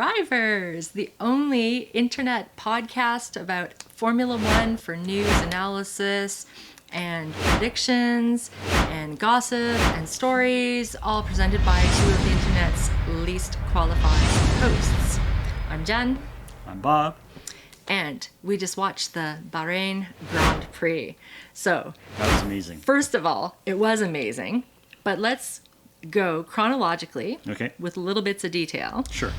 Drivers, the only internet podcast about Formula One for news analysis and predictions and gossip and stories, all presented by two of the internet's least qualified hosts. I'm Jen. I'm Bob. And we just watched the Bahrain Grand Prix. So, that was amazing. First of all, it was amazing, but let's go chronologically with little bits of detail. Sure.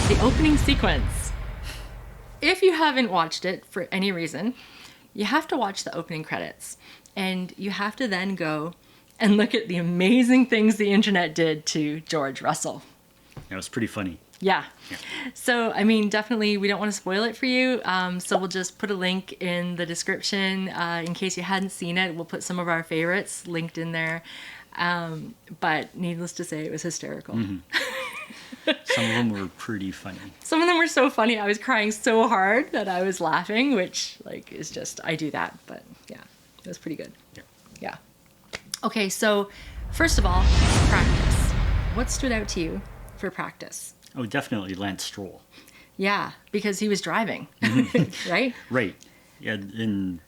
The opening sequence. If you haven't watched it for any reason, you have to watch the opening credits. And you have to then go and look at the amazing things the internet did to George Russell. That was pretty funny. Yeah. So, I mean, definitely we don't want to spoil it for you. So we'll just put a link in the description in case you hadn't seen it. We'll put some of our favorites linked in there. But needless to say, it was hysterical. Mm-hmm. Some of them were pretty funny. Some of them were so funny. I was crying so hard that I was laughing, which is just, I do that. But yeah, it was pretty good. Yeah. Okay, so first of all, practice. What stood out to you for practice? Oh, definitely Lance Stroll. Yeah, because he was driving, right? Right. Yeah, in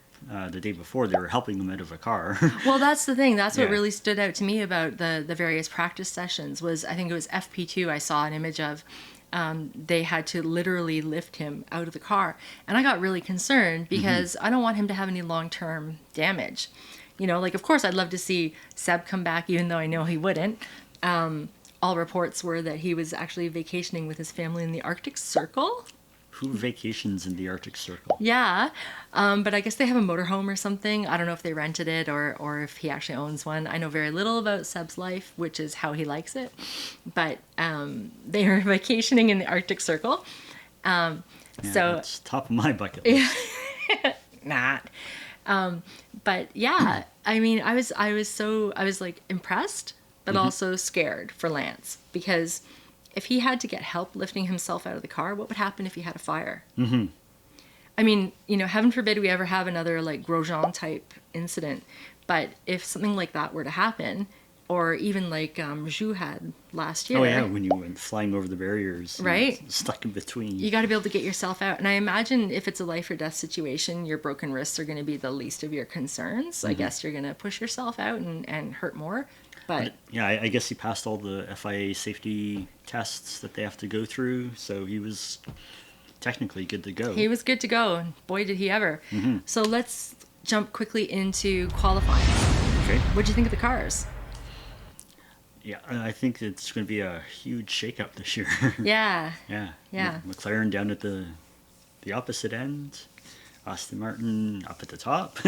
the day before, they were helping him out of a car. Well, that's the thing. That's what really stood out to me about the various practice sessions was, I think it was FP2 I saw an image of. They had to literally lift him out of the car. And I got really concerned because I don't want him to have any long-term damage. You know, of course, I'd love to see Seb come back, even though I know he wouldn't. All reports were that he was actually vacationing with his family in the Arctic Circle. Who vacations in the Arctic Circle? Yeah, but I guess they have a motorhome or something. I don't know if they rented it or if he actually owns one. I know very little about Seb's life, which is how he likes it. But they are vacationing in the Arctic Circle. So that's top of my bucket list. Not. But yeah, I mean, I was impressed, but also scared for Lance because if he had to get help lifting himself out of the car, what would happen if he had a fire? Mm-hmm. I mean, heaven forbid we ever have another Grosjean type incident. But if something like that were to happen, or even Zhu had last year. Oh yeah, when you went flying over the barriers. Right? Stuck in between. You got to be able to get yourself out. And I imagine if it's a life or death situation, your broken wrists are going to be the least of your concerns. I guess you're going to push yourself out and hurt more. But yeah, I guess he passed all the FIA safety tests that they have to go through, so he was technically good to go. He was good to go, and boy, did he ever. Mm-hmm. So let's jump quickly into qualifying. Okay. What'd you think of the cars? Yeah, I think it's going to be a huge shakeup this year. Yeah. Yeah. McLaren down at the opposite end, Aston Martin up at the top.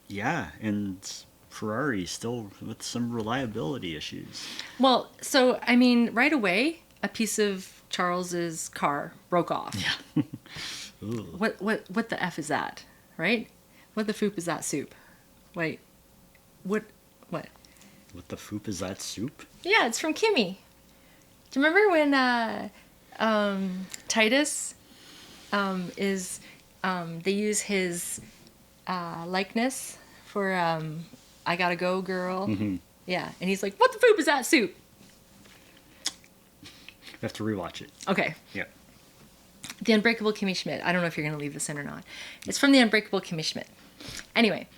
Yeah. And Ferrari still with some reliability issues. Well, so, I mean, right away, a piece of Charles's car broke off. Yeah. What the F is that, right? What the foop is that soup? Wait, what? What the foop is that soup? Yeah, it's from Kimmy. Do you remember when Titus they use his likeness for I Gotta Go Girl? Mm-hmm. Yeah, and he's like, what the foop is that soup? You have to rewatch it. Okay. Yeah. The Unbreakable Kimmy Schmidt. I don't know if you're going to leave this in or not. It's from The Unbreakable Kimmy Schmidt. Anyway,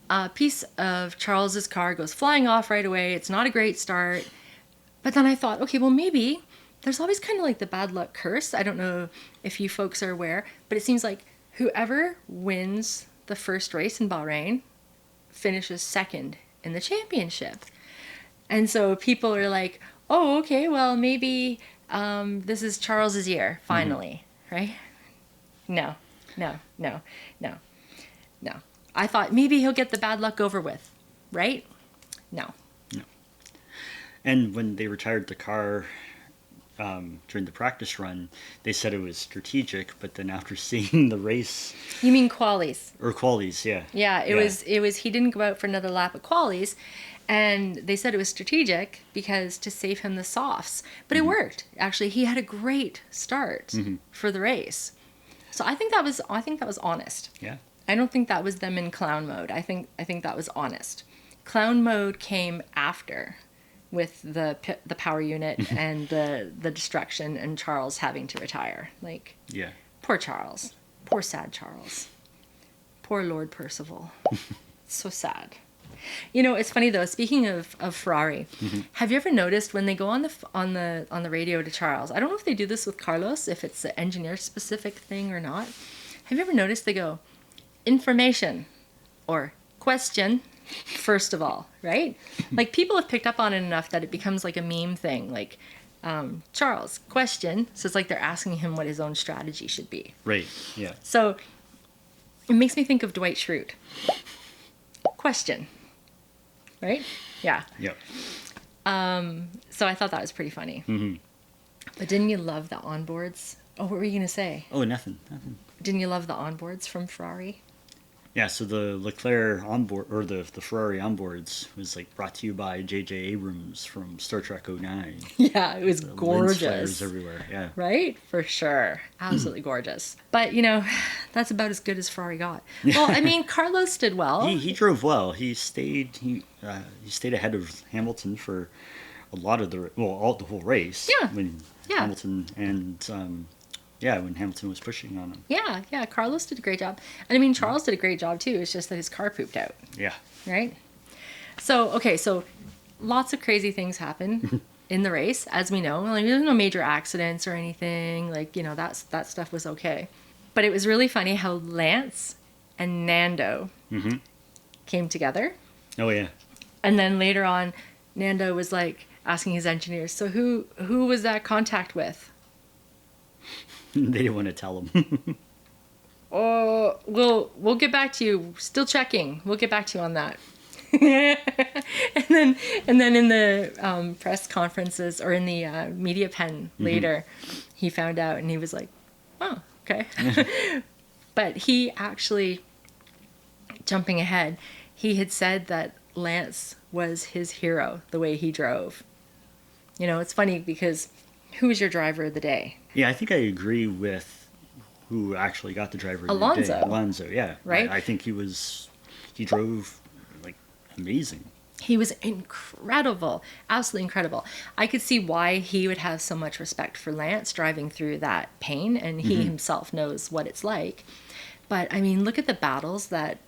a piece of Charles's car goes flying off right away. It's not a great start. But then I thought, okay, well, maybe there's always kind of the bad luck curse. I don't know if you folks are aware, but it seems like whoever wins the first race in Bahrain finishes second in the championship. And so people are like, oh, okay, well, maybe this is Charles's year, finally, right? No. I thought maybe he'll get the bad luck over with, right? No. And when they retired the car during the practice run, they said it was strategic, but then after seeing the race... You mean qualies? Or qualies, yeah. Yeah, it was he didn't go out for another lap at qualies, and they said it was strategic because to save him the softs. But it worked. Actually, he had a great start for the race. So I think that was honest. Yeah. I don't think that was them in clown mode. I think that was honest. Clown mode came after. with the power unit and the destruction, and Charles having to retire. Like, Yeah. poor Charles. Poor sad Charles. Poor Lord Percival. So sad. You know, it's funny though. Speaking of Ferrari, have you ever noticed when they go on the radio to Charles? I don't know if they do this with Carlos, if it's an engineer specific thing or not. Have you ever noticed they go, information or question first of all, right? Like, people have picked up on it enough that it becomes like a meme thing. Like, Charles, question. So it's like they're asking him what his own strategy should be. Right. Yeah. So it makes me think of Dwight Schrute. Question. Right? Yeah. Yep. So I thought that was pretty funny. But didn't you love the onboards? Oh, what were you going to say? Oh, nothing. Didn't you love the onboards from Ferrari? Yeah, so the Leclerc onboard, or the Ferrari onboards, was like brought to you by J.J. Abrams from Star Trek '09. Yeah, it was Lens gorgeous. flares everywhere. Yeah. Right? For sure. Absolutely gorgeous. But, you know, that's about as good as Ferrari got. Well, I mean, Carlos did well. He drove well. He stayed ahead of Hamilton for a lot of the whole race. Yeah. When Yeah. Hamilton and when Hamilton was pushing on him. Yeah, Carlos did a great job. And I mean, Charles did a great job too. It's just that his car pooped out, Yeah. right? So, okay, so lots of crazy things happen in the race, as we know. Like, there's no major accidents or anything. Like, you know, that stuff was okay. But it was really funny how Lance and Nando came together. Oh yeah. And then later on, Nando was like asking his engineers, so who was that contact with? They didn't want to tell him. Oh, we'll get back to you. Still checking. We'll get back to you on that. and then in the press conferences, or in the media pen later, he found out and he was like, oh, okay. But he actually, jumping ahead, he had said that Lance was his hero, the way he drove. You know, it's funny because who was your driver of the day? Yeah, I think I agree with who actually got the driver of the Alonso. day. Alonso, yeah. Right? I think he drove like amazing. He was incredible, absolutely incredible. I could see why he would have so much respect for Lance driving through that pain, and he himself knows what it's like. But I mean, look at the battles that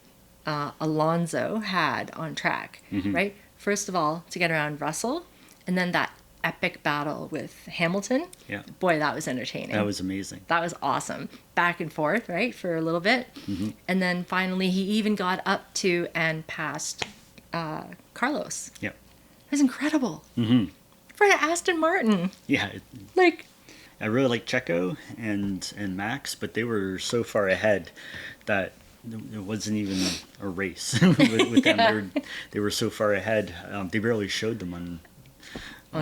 Alonso had on track, right? First of all, to get around Russell, and then that epic battle with Hamilton. Yeah. Boy, that was entertaining. That was amazing. That was awesome. Back and forth, right, for a little bit. And then finally, he even got up to and past Carlos. Yeah. It was incredible. For Aston Martin. Yeah. Like, I really like Checo and Max, but they were so far ahead that it wasn't even a race with them. They were so far ahead. They barely showed them on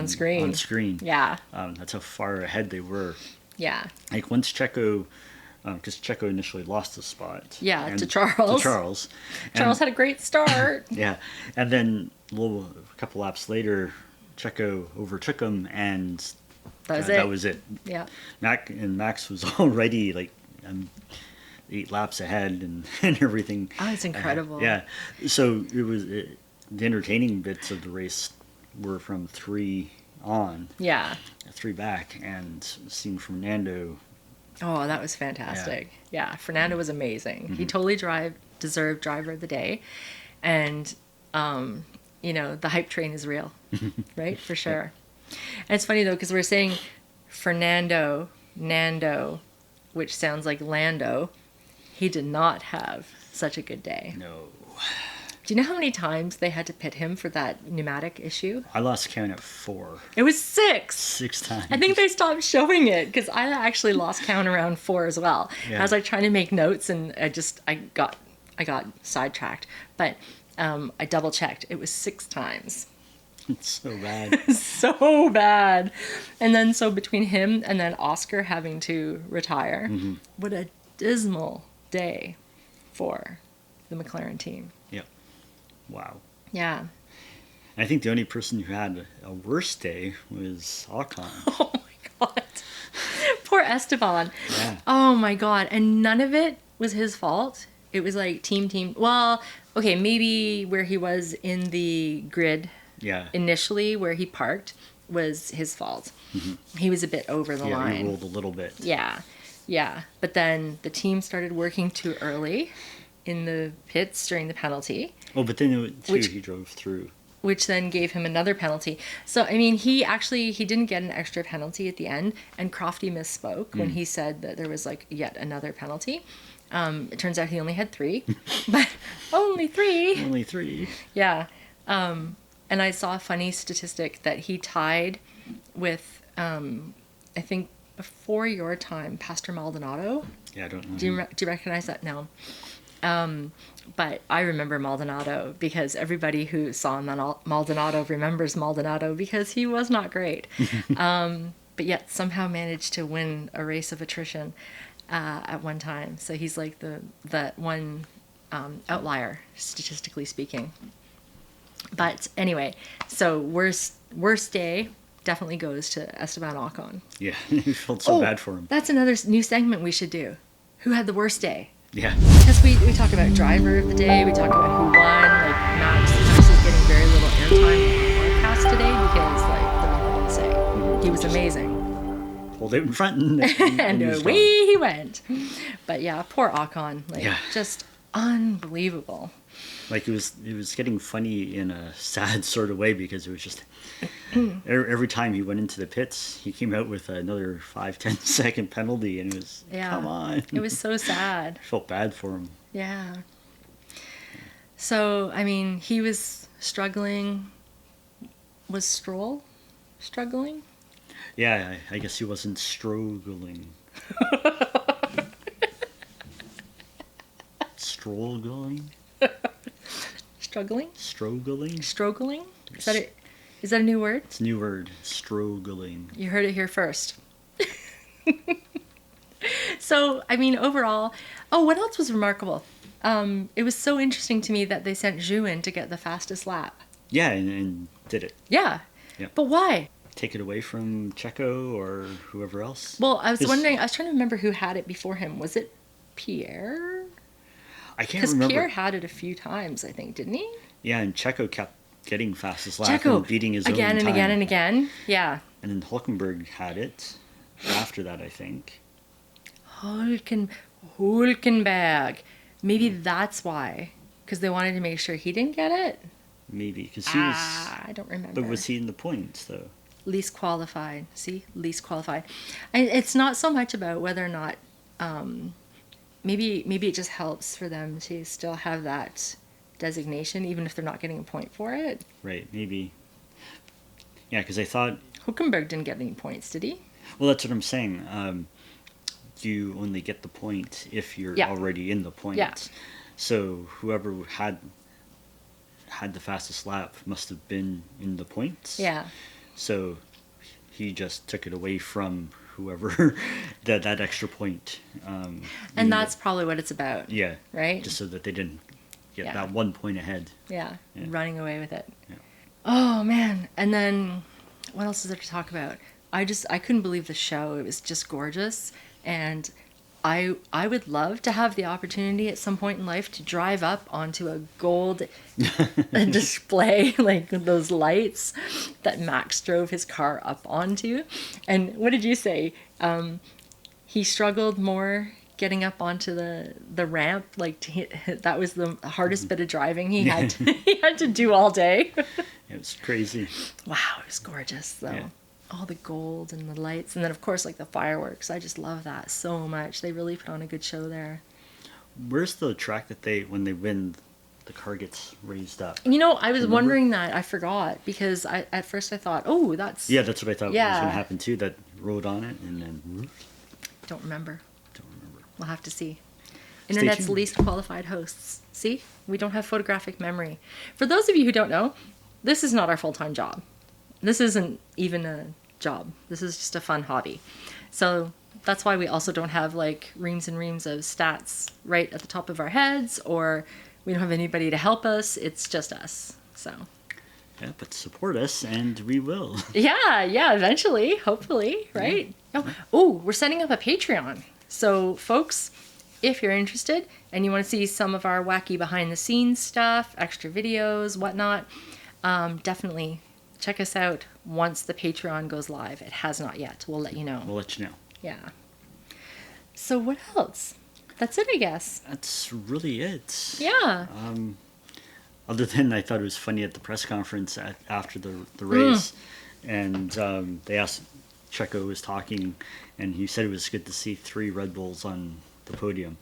screen. On screen. Yeah. That's how far ahead they were. Yeah. Like once Checo, because Checo initially lost the spot. Yeah, to Charles. Charles Had a great start. Yeah, and then a couple laps later, Checo overtook him, and that was it. Yeah. Max was already like 8 laps ahead and everything. Oh, it's incredible. Yeah, so the entertaining bits of the race were from 3 on. Yeah. 3 back, and seeing Fernando. Oh, that was fantastic. Yeah, Fernando was amazing. He totally deserved driver of the day. And, you know, the hype train is real, right? For sure. And it's funny, though, because we're saying Fernando, Nando, which sounds like Lando. He did not have such a good day. No. Do you know how many times they had to pit him for that pneumatic issue? I lost count at 4. It was 6. 6 times. I think they stopped showing it because I actually lost count around 4 as well. Yeah. I was like trying to make notes and I got sidetracked. But I double checked. It was 6 times. It's so bad. So bad. And then so between him and then Oscar having to retire, what a dismal day for the McLaren team. Yep. Wow. Yeah. I think the only person who had a worse day was Ocon. Oh my God. Poor Esteban. Yeah. Oh my God. And none of it was his fault. It was like team. Well, okay, maybe where he was in the grid Yeah. initially where he parked was his fault. He was a bit over the Yeah, line. he rolled a little bit. Yeah. Yeah. But then the team started working too early in the pits during the penalty, Oh, but then he drove through. which then gave him another penalty. So, I mean, he didn't get an extra penalty at the end, and Crofty misspoke when he said that there was like yet another penalty. It turns out he only had 3, but only 3. Only 3. Yeah. And I saw a funny statistic that he tied with, I think before your time, Pastor Maldonado. Yeah, I don't know. Do you recognize that? No. But I remember Maldonado because everybody who saw Maldonado remembers Maldonado because he was not great. But yet somehow managed to win a race of attrition at one time. So he's like that one outlier, statistically speaking. But anyway, so worst day definitely goes to Esteban Ocon. Yeah, he felt so bad for him. That's another new segment we should do. Who had the worst day? Yeah. Because we talk about driver of the day, we talk about who won. Like Max is getting very little airtime on the podcast today because like there was nothing to say. He was amazing. Pulled out in front and And he was away gone. he went. But yeah, poor Ocon. Like Yeah. just unbelievable. Like it was getting funny in a sad sort of way because it was just every time he went into the pits, he came out with another 5-10 second penalty, and it was come on. It was so sad. Felt bad for him. Yeah. So, I mean, he was struggling. Was Stroll struggling? Yeah, I guess he wasn't struggling. Struggling? Struggling? Struggling? Struggling? Is that a new word? It's a new word. Struggling. You heard it here first. So, I mean, overall, what else was remarkable? It was so interesting to me that they sent Zhu in to get the fastest lap. Yeah, and did it. Yeah. Yep. But why? Take it away from Checo or whoever else? Well, I was His- wondering, I was trying to remember who had it before him. Was it Pierre? I can't Because remember. Pierre had it a few times, I think, didn't he? Yeah, and Checo kept getting fastest lap Checo, and beating his again own and time. again and again. Yeah. And then Hulkenberg had it after that, I think. Hulkenberg. Maybe that's why. Because they wanted to make sure he didn't get it. Maybe, because he was... I don't remember. But was he in the points, though? Least qualified. See? Least qualified. And it's not so much about whether or not... maybe it just helps for them to still have that designation, even if they're not getting a point for it. Right, maybe. Yeah, because I thought... Hulkenberg didn't get any points, did he? Well, that's what I'm saying. You only get the point if you're Yeah. already in the point. Yeah. So whoever had the fastest lap must have been in the points. Yeah. So he just took it away from whoever that extra point. And that's probably what it's about. Yeah. Right? Just so that they didn't get Yeah. that 1 point ahead. Yeah, Yeah. running away with it. Yeah. Oh man! And then, what else is there to talk about? I couldn't believe the show. It was just gorgeous, and I would love to have the opportunity at some point in life to drive up onto a gold display, like those lights that Max drove his car up onto. And what did you say? He struggled more getting up onto the ramp. Like that was the hardest bit of driving he had to do all day. It was crazy. Wow, it was gorgeous though. Yeah. All the gold and the lights, and then of course like the fireworks. I just love that so much. They really put on a good show there. Where's the track that when they win, the car gets raised up? You know, I was Remember? wondering that. I forgot because at first I thought, oh, that's Yeah, that's what I thought was Yeah. going to happen too. That rode on it and then whoops, Don't remember. don't remember. We'll have to see. Stay Internet's tuned. least qualified hosts. See, we don't have photographic memory. For those of you who don't know, this is not our full-time job. This isn't even a job. This is just a fun hobby. So that's why we also don't have like reams and reams of stats right at the top of our heads, or we don't have anybody to help us. It's just us. So Yeah, but support us and we will. yeah, eventually, hopefully, right? Oh, we're setting up a Patreon. So folks, if you're interested and you want to see some of our wacky behind the scenes stuff, extra videos, whatnot, Definitely check us out once the Patreon goes live. It has not yet. We'll let you know. We'll let you know. Yeah. So what else? That's it, I guess. That's really it. Yeah. Other than I thought it was funny at the press conference after the race, and they asked, Checo was talking, and he said it was good to see 3 Red Bulls on the podium.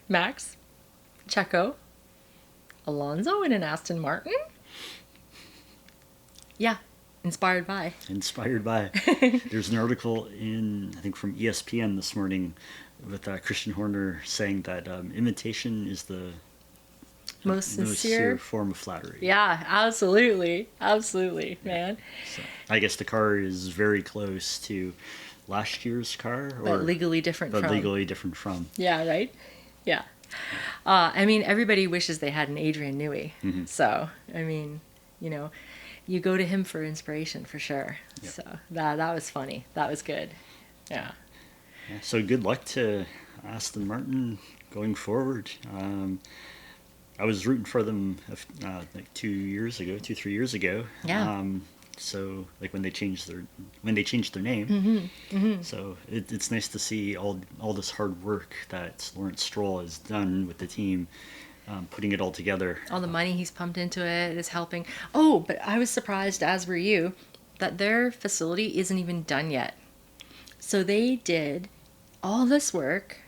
Max, Checo, Alonso in an Aston Martin? Yeah, inspired by. Inspired by. There's an article in, I think, from ESPN this morning with Christian Horner saying that imitation is the Most sincere form of flattery. Yeah, absolutely. Absolutely, man. So I guess the car is very close to last year's car. But legally different from. legally different from. Yeah, right? Yeah. I mean, everybody wishes they had an Adrian Newey. Mm-hmm. So, I mean, you know, you go to him for inspiration for sure. Yep. So that was funny. That was good. Yeah. Yeah, so good luck to Aston Martin going forward. I was rooting for them like 3 years ago. Yeah. So like when they changed their name. Mm-hmm. Mm-hmm. So it's nice to see all this hard work that Lawrence Stroll has done with the team, putting it all together. All the money he's pumped into it is helping. Oh, but I was surprised, as were you, that their facility isn't even done yet. So they did all this work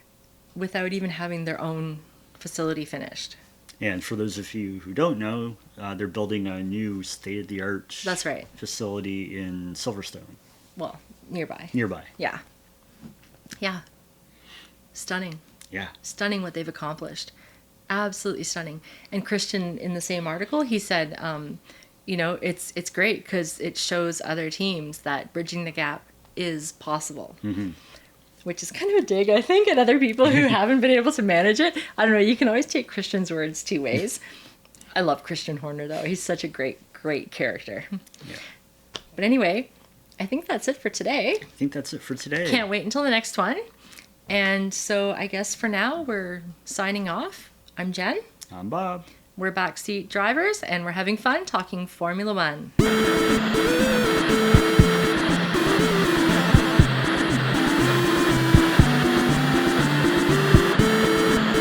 without even having their own facility finished. And for those of you who don't know, they're building a new state-of-the-art That's right. facility in Silverstone. Well, nearby. Nearby. Yeah. Yeah. Stunning. Yeah. Stunning what they've accomplished. Absolutely stunning. And Christian, in the same article, he said, you know, it's great because it shows other teams that bridging the gap is possible. Mm-hmm. Which is kind of a dig, I think, at other people who haven't been able to manage it. I don't know. You can always take Christian's words 2 ways. I love Christian Horner, though. He's such a great character. Yeah. But anyway, I think that's it for today. I think that's it for today. Can't wait until the next one. And so I guess for now, we're signing off. I'm Jen. I'm Bob. We're backseat drivers, and we're having fun talking Formula One.